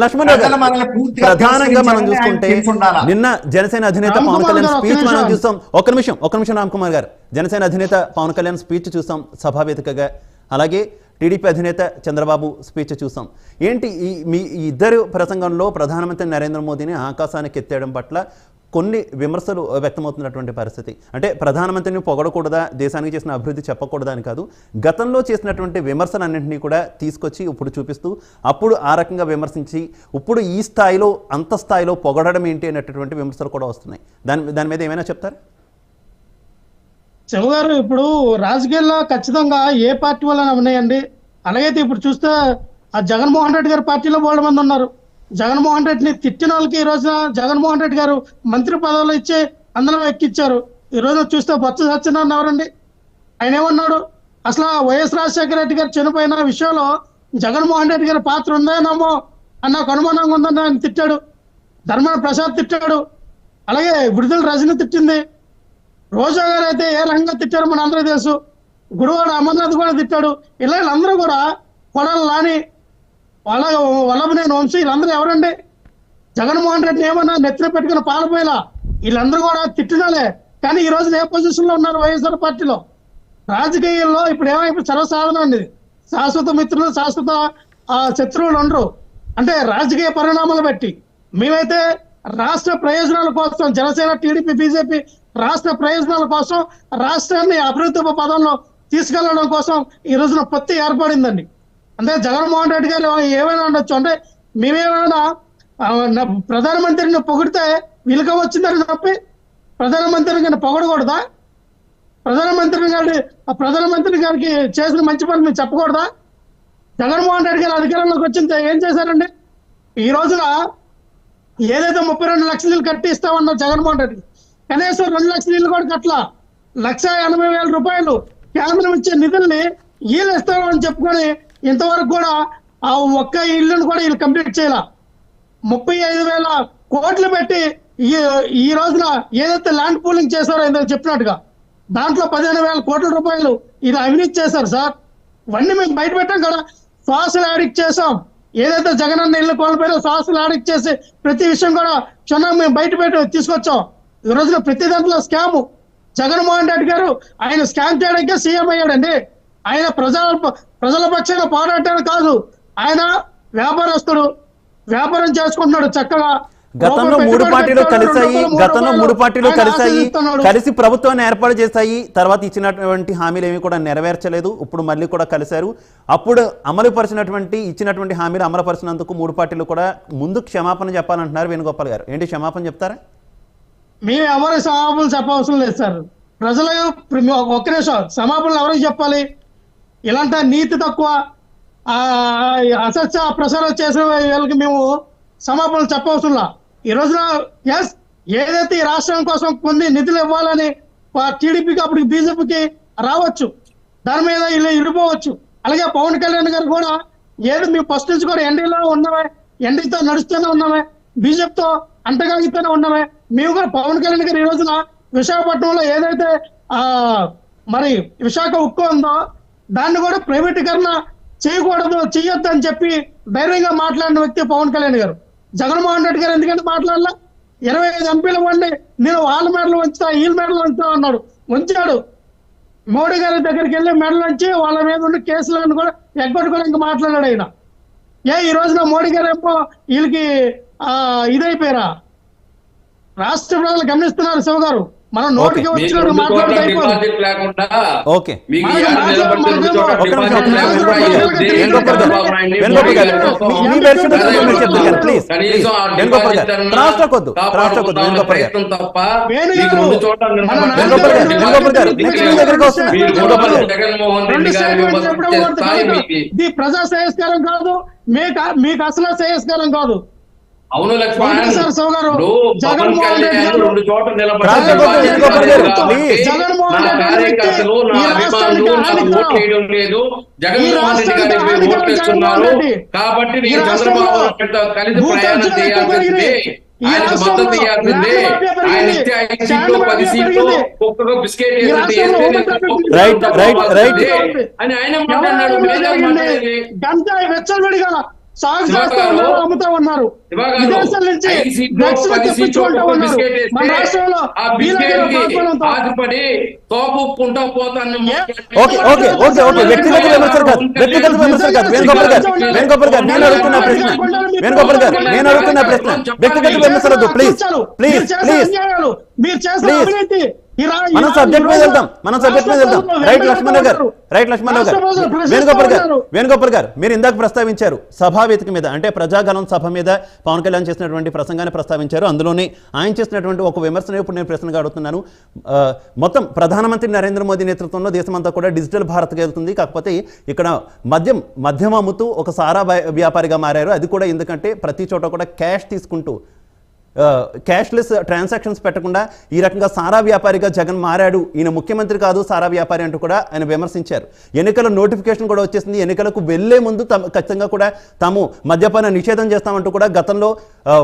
లక్ష్మణ్ ప్రధానంగా మనం చూసుకుంటే నిన్న జనసేన అధినేత పవన్ కళ్యాణ్ స్పీచ్ మనం చూస్తాం. ఒక్క నిమిషం రామ్ కుమార్ గారు. జనసేన అధినేత పవన్ కళ్యాణ్ స్పీచ్ చూసాం సభావేదికగా. అలాగే టీడీపీ అధినేత చంద్రబాబు స్పీచ్ చూసాం. ఏంటి మీ ఇద్దరు ప్రసంగంలో ప్రధానమంత్రి నరేంద్ర మోదీని ఆకాశానికి ఎత్తేయడం పట్ల కొన్ని విమర్శలు వ్యక్తమవుతున్నటువంటి పరిస్థితి. అంటే ప్రధానమంత్రిని పొగడకూడదా, దేశానికి చేసిన అభివృద్ధి చెప్పకూడదా అని కాదు, గతంలో చేసినటువంటి విమర్శలన్నింటినీ కూడా తీసుకొచ్చి ఇప్పుడు చూపిస్తూ అప్పుడు ఆ రకంగా విమర్శించి ఇప్పుడు ఈ స్థాయిలో అంత స్థాయిలో పొగడడం ఏంటి అనేటటువంటి విమర్శలు కూడా వస్తున్నాయి. దాని మీద ఏమైనా చెప్తారా? శివ గారు, ఇప్పుడు రాజకీయాల్లో ఖచ్చితంగా ఏ పార్టీ వల్ల ఉన్నాయండి. అలాగైతే ఇప్పుడు చూస్తే ఆ జగన్మోహన్ రెడ్డి గారి పార్టీలో బోల్డ్ మంది ఉన్నారు. జగన్మోహన్ రెడ్డిని తిట్టిన వాళ్ళకి ఈ రోజున జగన్మోహన్ రెడ్డి గారు మంత్రి పదవులు ఇచ్చి అందరూ ఎక్కిచ్చారు. ఈ రోజు చూస్తే బొత్స సత్యనారాయణ ఎవరండి? ఆయన ఏమన్నాడు? అసలు వైఎస్ రాజశేఖర రెడ్డి గారు చనిపోయిన విషయంలో జగన్మోహన్ రెడ్డి గారి పాత్ర ఉందేనమ్మో అన్న అనుమానంగా ఉందని ఆయన తిట్టాడు. ధర్మాన ప్రసాద్ తిట్టాడు. అలాగే విడుదల రజని తిట్టింది. రోజా గారు అయితే ఏ రకంగా తిట్టారో మన అందరూ తెలుసు. గుడివాడ అమర్నాథ్ కూడా తిట్టాడు. ఇలా వీళ్ళందరూ కూడా కొడాలి నాని, వల్లభనేని వంశీ, వీళ్ళందరూ ఎవరండి? జగన్మోహన్ రెడ్డి ఏమన్నా నెత్తిన పెట్టుకుని పాలపోయేలా వీళ్ళందరూ కూడా తిట్టినాలే. కానీ ఈ రోజు ఏ పొజిషన్ లో ఉన్నారు వైఎస్ఆర్ పార్టీలో? రాజకీయాల్లో ఇప్పుడు ఏమైపు సర్వసాధారణం అండి. శాశ్వత మిత్రులు, శాశ్వత శత్రువులు ఉండరు. అంటే రాజకీయ పరిణామాలు బట్టి మేమైతే రాష్ట్ర ప్రయోజనాల కోసం, జనసేన, టీడీపీ, బీజేపీ రాష్ట్ర ప్రయోజనాల కోసం, రాష్ట్రాన్ని అభివృద్ధి పదంలో తీసుకెళ్లడం కోసం ఈ రోజున పొత్తి ఏర్పడిందండి. అంటే జగన్మోహన్ రెడ్డి గారు ఏమైనా ఉండొచ్చు. అంటే మేమేమైనా ప్రధానమంత్రిని పొగిడితే వీళ్ళకి వచ్చిందని తప్పి ప్రధానమంత్రిని పొగడకూడదా? ప్రధానమంత్రి గారికి చేసిన మంచి పని మేము చెప్పకూడదా? జగన్మోహన్ రెడ్డి గారు అధికారంలోకి వచ్చింది ఏం చేశారండి? ఈ రోజున ఏదైతే 32 లక్షల ఇల్లు కట్టి ఇస్తామన్నారు జగన్మోహన్ రెడ్డి, కనీసం 2 లక్షల ఇల్లు కూడా కట్టలా. 1,80,000 రూపాయలు కేంద్రం ఇచ్చే నిధుల్ని వీళ్ళు ఇస్తామని చెప్పుకొని ఇంతవరకు కూడా ఆ ఒక్క ఇల్లును కూడా వీళ్ళు కంప్లీట్ చేయాల. 35,000 కోట్లు పెట్టి ఈ రోజున ఏదైతే ల్యాండ్ పూలింగ్ చేశారో ఇందులో చెప్పినట్టుగా దాంట్లో 15,000 కోట్ల రూపాయలు ఇది అవినీతి చేశారు సార్. ఇవన్నీ మేము బయట పెట్టాం కదా. శ్వాసలు యాడిక్ చేసాం. ఏదైతే జగనన్న ఇల్లు కోల్పోయారో శ్వాసలు యాడిక్ చేసి ప్రతి విషయం కూడా క్షణం మేము బయట పెట్టి తీసుకొచ్చాం. ఈ రోజున ప్రతి దాంట్లో స్కాము. జగన్మోహన్ రెడ్డి గారు ఆయన స్కామ్ చేయడానికే సీఎం అయ్యాడండి. ఆయన ప్రజల పక్షాన పోరాటానికి కాదు. ఆయన వ్యాపారస్తుడు, వ్యాపారం చేసుకుంటున్నాడు చక్కగా. గతంలో 3 పార్టీలు కలిసి ప్రభుత్వాన్ని ఏర్పాటు చేశాయి. తర్వాత ఇచ్చినటువంటి హామీలు ఏమి కూడా నెరవేర్చలేదు. ఇప్పుడు మళ్ళీ కూడా కలిశారు. అప్పుడు ఇచ్చినటువంటి హామీలు అమలుపరిచినందుకు 3 పార్టీలు కూడా ముందు క్షమాపణ చెప్పాలంటున్నారు వేణుగోపాల్ గారు. ఏంటి క్షమాపణ చెప్తారా? మేము ఎవరి క్షమాపణలు చెప్పవసరం లేదు సార్. ప్రజలు ఒక్క నిమిషం, క్షమాపణలు ఎవరికి చెప్పాలి? ఇలాంటి నీతి తక్కువ అసత్య ప్రసారం చేసిన వాళ్ళకి మేము క్షమాపణలు చెప్పవసరంలా. ఈ రోజున ఏదైతే ఈ రాష్ట్రం కోసం కొన్ని నిధులు ఇవ్వాలని టీడీపీకి అప్పటికి బీజేపీకి రావచ్చు, దాని మీద ఇలా ఇడిపోవచ్చు. అలాగే పవన్ కళ్యాణ్ గారు కూడా ఏదో మేము ఫస్ట్ నుంచి కూడా ఎన్డీలో ఉన్నామే, ఎన్డీతో నడుస్తూనే ఉన్నామే, బీజేపీతో అంటగాగితోనే ఉన్నామే. మేము కూడా పవన్ కళ్యాణ్ గారు ఈ రోజున విశాఖపట్నంలో ఏదైతే మరి విశాఖ ఉక్కు ఉందో దాన్ని కూడా ప్రైవేటీకరణ చేయకూడదు, చెయ్యొద్దు అని చెప్పి ధైర్యంగా మాట్లాడిన వ్యక్తి పవన్ కళ్యాణ్ గారు. జగన్మోహన్ రెడ్డి గారు ఎందుకంటే మాట్లాడలా? 25 ఎంపీలు వండి నేను వాళ్ళ మెడలు వంచుతా, వీళ్ళ మెడలు వంచుతా అన్నాడు. ఉంచాడు. మోడీ గారి దగ్గరికి వెళ్ళి మెడలు వంచి వాళ్ళ మీద ఉన్న కేసులను కూడా ఎగ్గొట్టుకొని ఇంకా మాట్లాడాడు ఆయన. ఈ రోజున మోడీ గారు ఏమో వీళ్ళకి ఇదైపోయారా? రాష్ట్ర ప్రజలు గమనిస్తున్నారు శివ గారు. మనం నోటికి వచ్చినట్టు మాట్లాడితే ఇది ప్రజా శ్రేయస్కరం కాదు, మీకు అసలు శ్రేయస్కరం కాదు. అవును లక్ష్మణ్, జగన్మోహన్ రెడ్డి గారు 2 చోట్ల నిలబడ్డారు. నా కార్యకర్తలు, నా అభిమానులు నాకు ఓట్లు వేయడం లేదు, జగన్మోహన్ రెడ్డి గారి ఓట్లు వేస్తున్నారు. కాబట్టి నేను చంద్రబాబు కలిసి ప్రయాణం చేయాల్సిందే, ఆయనకు మద్దతు ఇవ్వాల్సిందే. ఆయన ఇస్తే 5 సీట్లు 10 సీట్లు ఒక్కొక్క బిస్కెట్ అని ఆయన మాట్లాడాడు. సాగు చేస్తా ఉన్నారు, అమ్ముతా ఉన్నారు. విదేశాల నుంచి డ్రగ్స్ తెప్పించుకుంటా ఉన్నారు. మన రాష్ట్రంలో ఆశపడి తోపుకుంటా పోతాను. వ్యక్తిగత విమర్శలు కాదు, వ్యక్తిగత విమర్శలు కాదు. వేణుగోపాల్ గారు నేను అడుగుతున్న ప్రశ్న, వేణుగోపాల్ గారు నేను అడుగుతున్న ప్రశ్న, వ్యక్తిగత విమర్శలు ప్లీజ్ ప్లీజ్ ప్లీజ్ మీరు చేసిన అవినీతి మనం సబ్జెక్ట్ మీద వెళ్దాం, మనం సబ్జెక్ట్ మీద వెళ్దాం. రైట్ లక్ష్మణరావు గారు, రైట్ లక్ష్మణరావు గారు, వేణుగోపాల్ గారు మీరు ఇందాక ప్రస్తావించారు సభా వేదిక మీద, అంటే ప్రజాగణం సభ మీద పవన్ కళ్యాణ్ చేసినటువంటి ప్రసంగాన్ని ప్రస్తావించారు. అందులోనే ఆయన చేసినటువంటి ఒక విమర్శను ఇప్పుడు నేను ప్రశ్నగా అడుగుతున్నాను. మొత్తం ప్రధానమంత్రి నరేంద్ర మోదీ నేతృత్వంలో దేశమంతా కూడా డిజిటల్ భారత్కి వెళ్తుంది. కాకపోతే ఇక్కడ మద్యం అమ్ముతూ ఒక సారా వ్యాపారిగా మారారు. అది కూడా ఎందుకంటే ప్రతి చోట కూడా క్యాష్ తీసుకుంటూ క్యాష్లెస్ ట్రాన్సాక్షన్స్ పెట్టకుండా ఈ రకంగా సారా వ్యాపారిగా జగన్ మారాడు. ఈయన ముఖ్యమంత్రి కాదు, సారా వ్యాపారి అంటూ కూడా ఆయన విమర్శించారు. ఎన్నికల నోటిఫికేషన్ కూడా వచ్చేసింది. ఎన్నికలకు వెళ్లే ముందు ఖచ్చితంగా కూడా తాము మద్యపాన నిషేధం చేస్తామంటూ కూడా గతంలో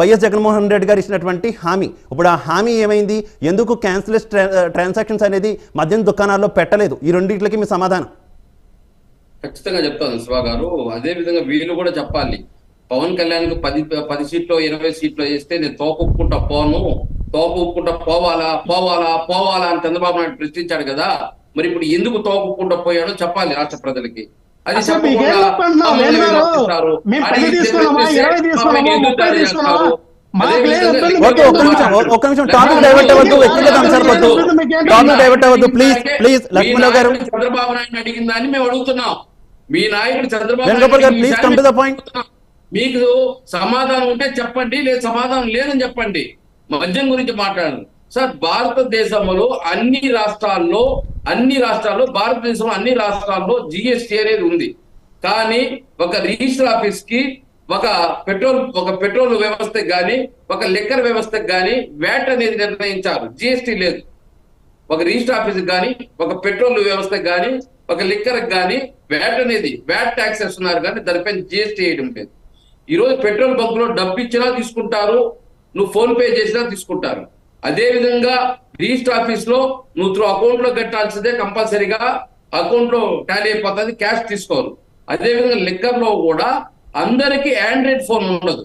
వైఎస్ జగన్మోహన్ రెడ్డి గారు ఇచ్చినటువంటి హామీ, ఇప్పుడు ఆ హామీ ఏమైంది? ఎందుకు క్యాష్లెస్ ట్రాన్సాక్షన్స్ అనేది మద్యం దుకాణాల్లో పెట్టలేదు? ఈ రెండింటికి మీ సమాధానం? ఖచ్చితంగా చెప్తాను శివ గారు. అదే విధంగా వీళ్ళు కూడా చెప్పాలి. పవన్ కళ్యాణ్ కు 10 సీట్లో 20 సీట్లో వేస్తే నేను తోపుకుంటా పోవాలా అని చంద్రబాబు నాయుడు ప్రశ్నించాడు కదా. మరి ఇప్పుడు ఎందుకు తోపుకుంటా పోయాడో చెప్పాలి రాష్ట్ర ప్రజలకి. అది చంద్రబాబు నాయుడు అడిగిన దాన్ని మేము అడుగుతున్నాం. మీ నాయకుడు చంద్రబాబు మీకు సమాధానం ఉంటే చెప్పండి, లేదు సమాధానం లేదని చెప్పండి. మద్యం గురించి మాట్లాడండి సార్. భారతదేశంలో అన్ని రాష్ట్రాల్లో భారతదేశంలో అన్ని రాష్ట్రాల్లో జిఎస్టీ అనేది ఉంది. కానీ ఒక రిజిస్టర్ ఆఫీస్ కి ఒక పెట్రోల్ వ్యవస్థకి కానీ ఒక లిక్కర్ వ్యవస్థకి కానీ వ్యాట్ అనేది నిర్ణయించారు. జిఎస్టీ లేదు. ఒక రిజిస్టర్ ఆఫీస్కి కానీ ఒక పెట్రోల్ వ్యవస్థకి కానీ ఒక లిక్కర్కి కానీ వ్యాట్ ట్యాక్స్ వేస్తున్నారు కానీ దానిపైన జిఎస్టీ వేయడం లేదు. ఈ రోజు పెట్రోల్ బంక్ లో డబ్బు ఇచ్చినా తీసుకుంటారు, నువ్వు ఫోన్ పే చేసినా తీసుకుంటారు. అదే విధంగా రిజిస్టర్ ఆఫీస్ లో నువ్వు అకౌంట్ లో కట్టాల్సిందే, కంపల్సరీగా అకౌంట్ లో టాలీ అయిపోతుంది, క్యాష్ తీసుకోరు. అదే విధంగా లిక్కర్ లో కూడా అందరికి ఆండ్రాయిడ్ ఫోన్ ఉండదు,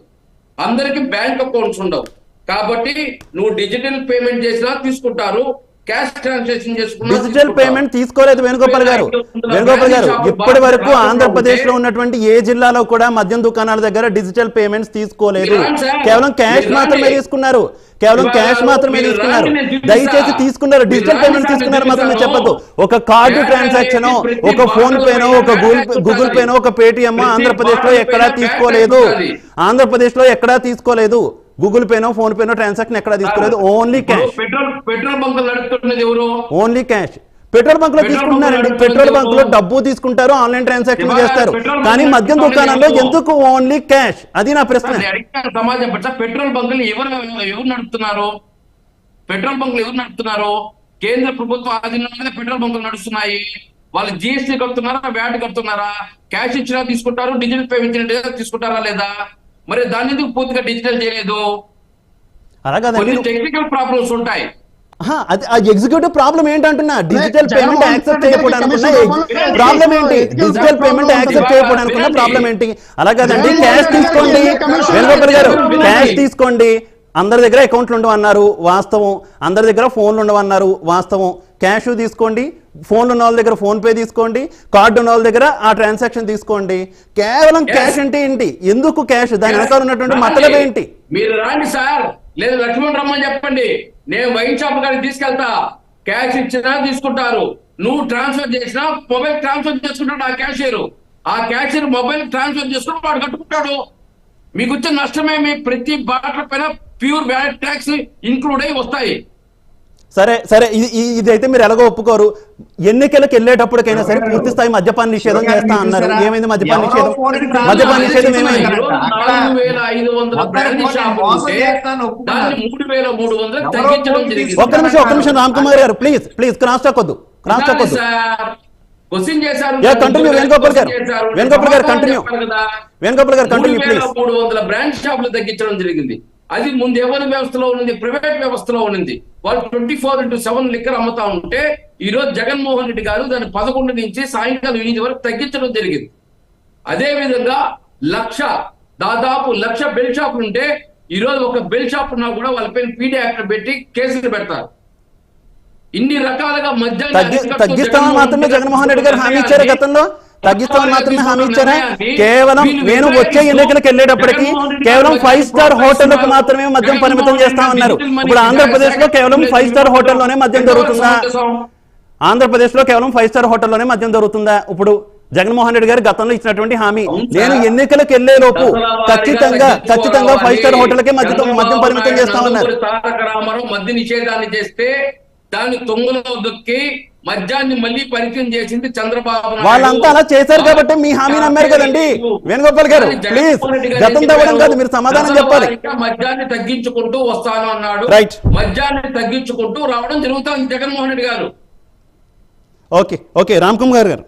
అందరికి బ్యాంక్ అకౌంట్స్ ఉండవు. కాబట్టి నువ్వు డిజిటల్ పేమెంట్ చేసినా తీసుకుంటారు, క్యాష్ ట్రాన్సాక్షన్ చేసుకున్నా. డిజిటల్ పేమెంట్ తీసుకోలేదు వేణుగోపాల్ గారు. ఇప్పటి వరకు ఆంధ్రప్రదేశ్ లో ఉన్నటువంటి ఏ జిల్లాలో కూడా మద్యం దుకాణాల దగ్గర డిజిటల్ పేమెంట్స్ తీసుకోలేదు. కేవలం క్యాష్ మాత్రమే తీసుకున్నారు. దయచేసి తీసుకున్నారు, డిజిటల్ పేమెంట్ తీసుకున్నారు మాత్రమే చెప్పద్దు. ఒక కార్డు ట్రాన్సాక్షన్, ఒక ఫోన్ పేనో, ఒక గూగుల్ పేనో, ఒక పేటిఎం ఆంధ్రప్రదేశ్ లో ఎక్కడా తీసుకోలేదు. గూగుల్ పేనో, ఫోన్ పేనో ట్రాన్సాక్షన్ ఎక్కడా తీసుకోలేదు. Only cash. పెట్రోల్ బంక్ నడుపుతున్నది ఎవరు? Only cash. పెట్రోల్ బంక్ లో తీసుకుంటున్నారండి. పెట్రోల్ బంక్ లో డబ్బు తీసుకుంటారు, ఆన్లైన్ ట్రాన్సాక్షన్ చేస్తారు. కానీ మద్యం దుకాణంలో ఎందుకు ఓన్లీ క్యాష్? అది నా ప్రశ్న. సమాజం పట్ల పెట్రోల్ బంకులు ఎవరు నడుపుతున్నారు? కేంద్ర ప్రభుత్వం ఆధీనంలోనే పెట్రోల్ బంకులు నడుస్తున్నాయి. వాళ్ళు జిఎస్టీ కడుతున్నారా, వ్యాట్ కడుతున్నారా? క్యాష్ ఇచ్చినా తీసుకుంటారు, డిజిటల్ పేమెంట్ తీసుకుంటారా లేదా? మరి దాన్ని ఎందుకు పూర్తిగా డిజిటల్ చేయలేదు? టెక్నికల్ ప్రాబ్లమ్స్ ఉంటాయి. ఎగ్జిక్యూటివ్ ప్రాబ్లం ఏంటంటున్నా? డిజిటల్ పేమెంట్ యాక్సెప్ట్ చేయకపోవడానికి ప్రాబ్లం ఏంటి? డిజిటల్ పేమెంట్ యాక్సెప్ట్ చేయకపోవడానికి ప్రాబ్లం ఏంటి? అలా కాదండి, క్యాష్ తీసుకోండి. వేణుగోపాల్ గారు, క్యాష్ తీసుకోండి. అందరి దగ్గర అకౌంట్లు ఉండవన్నారు వాస్తవం, అందరి దగ్గర ఫోన్లు ఉండవన్నారు వాస్తవం. క్యాష్ తీసుకోండి, ఫోన్లు ఉన్న వాళ్ళ దగ్గర ఫోన్ పే తీసుకోండి, కార్డు ఉన్న వాళ్ళ దగ్గర ఆ ట్రాన్సాక్షన్ తీసుకోండి. కేవలం క్యాష్ అంటే ఏంటి? ఎందుకు క్యాష్? దాని వెనకాల ఉన్నటువంటి మతలబ్ ఏంటి? మీరు రాండి సార్, లేదా లక్ష్మణ్ రమ్మని చెప్పండి, నేను వైన్ షాప్ గారికి తీసుకెళ్తా. క్యాష్ ఇచ్చినా తీసుకుంటారు, నువ్వు ట్రాన్స్ఫర్ చేసినా మొబైల్ ట్రాన్స్ఫర్ చేసుకుంటాడు ఆ క్యాషియర్ మొబైల్ ట్రాన్స్ఫర్ చేసుకుని వాడు కట్టుకుంటాడు. మీకు వచ్చే నష్టమేమి? ప్రతి బాటల పైన ప్యూర్ వ్యాట్ ట్యాక్స్ ఇంక్లూడ్ అయి వస్తాయి. సరే ఇదైతే మీరు ఎలాగో ఒప్పుకోరు. ఎన్నికలకు వెళ్ళేటప్పటికైనా సరే పూర్తి స్థాయి మద్యపాన నిషేధం చేస్తా అన్నారు. ఏమైంది మద్యపాన నిషేధం? ఏమైంది? 4500 బ్రాండ్ షాపులు ఉంటే దాన్ని 3300 తగ్గించడం జరిగింది. ఒక్క నిమిషం రామ్ కుమార్ గారు, ప్లీజ్ క్రాస్ టాక్ వద్దు. క్వశ్చన్ చేశారు. వేణుగోపాల్ గారు కంటిన్యూ. 300 బ్రాండ్ షాపులు తగ్గించడం జరిగింది. అది ముందు ఎవరి వ్యవస్థలో ఉన్నది? ప్రైవేట్ వ్యవస్థలో ఉన్నది. వాళ్ళు 24/7 లిక్కర్ అమ్ముతా ఉంటే ఈ రోజు జగన్మోహన్ రెడ్డి గారు దాన్ని 11 నుంచి సాయంకాలం 8 వరకు తగ్గించడం జరిగింది. అదే విధంగా దాదాపు 1,00,000 బెల్ షాపులు ఉంటే ఈ రోజు ఒక బెల్ షాప్ ఉన్నా కూడా వాళ్ళపైన పీడీ యాక్ట్ పెట్టి కేసులు పెడతారు. ఇన్ని రకాలుగా తగ్గిస్తామని మాత్రమే జగన్మోహన్ రెడ్డి గారు హామీ ఇచ్చారు. గతంలో తగ్గిస్తామని మాత్రమే హామీ ఇచ్చారా? కేవలం నేను వచ్చే ఎన్నికలకు వెళ్ళేటప్పటికి కేవలం 5 స్టార్ హోటళ్లకు మాత్రమే మద్యం పరిమితం చేస్తామన్నారు. ఇప్పుడు ఆంధ్రప్రదేశ్ లో కేవలం 5 స్టార్ హోటల్లోనే మద్యం దొరుకుతుందా? ఆంధ్రప్రదేశ్ లో కేవలం 5 స్టార్ హోటల్లోనే మద్యం దొరుకుతుందా? ఇప్పుడు జగన్మోహన్ రెడ్డి గారు గతంలో ఇచ్చినటువంటి హామీ, నేను ఎన్నికలకు వెళ్లే లోపు ఖచ్చితంగా 5 స్టార్ హోటల్కే మద్యం పరిమితం చేస్తామన్నారు. తారక రామారావు మద్య నిషేధాన్ని చేస్తే దాన్ని తొంగలో దొక్కి మద్యాన్ని మళ్ళీ పరిచయం చేసింది చంద్రబాబు. వాళ్ళంతా అలా చేశారు కాబట్టి మీ హామీ నమ్మారు కదండి. వేణుగోపాల్ గారు ప్లీజ్, గతం తవ్వడం కాదు, మీరు సమాధానం చెప్పాలి. మద్యాన్ని తగ్గించుకుంటూ వస్తాను అన్నాడు. రైట్, మద్యాన్ని తగ్గించుకుంటూ రావడం జరుగుతుంది జగన్మోహన్ రెడ్డి గారు. ఓకే రామ్ కుమార్ గారు.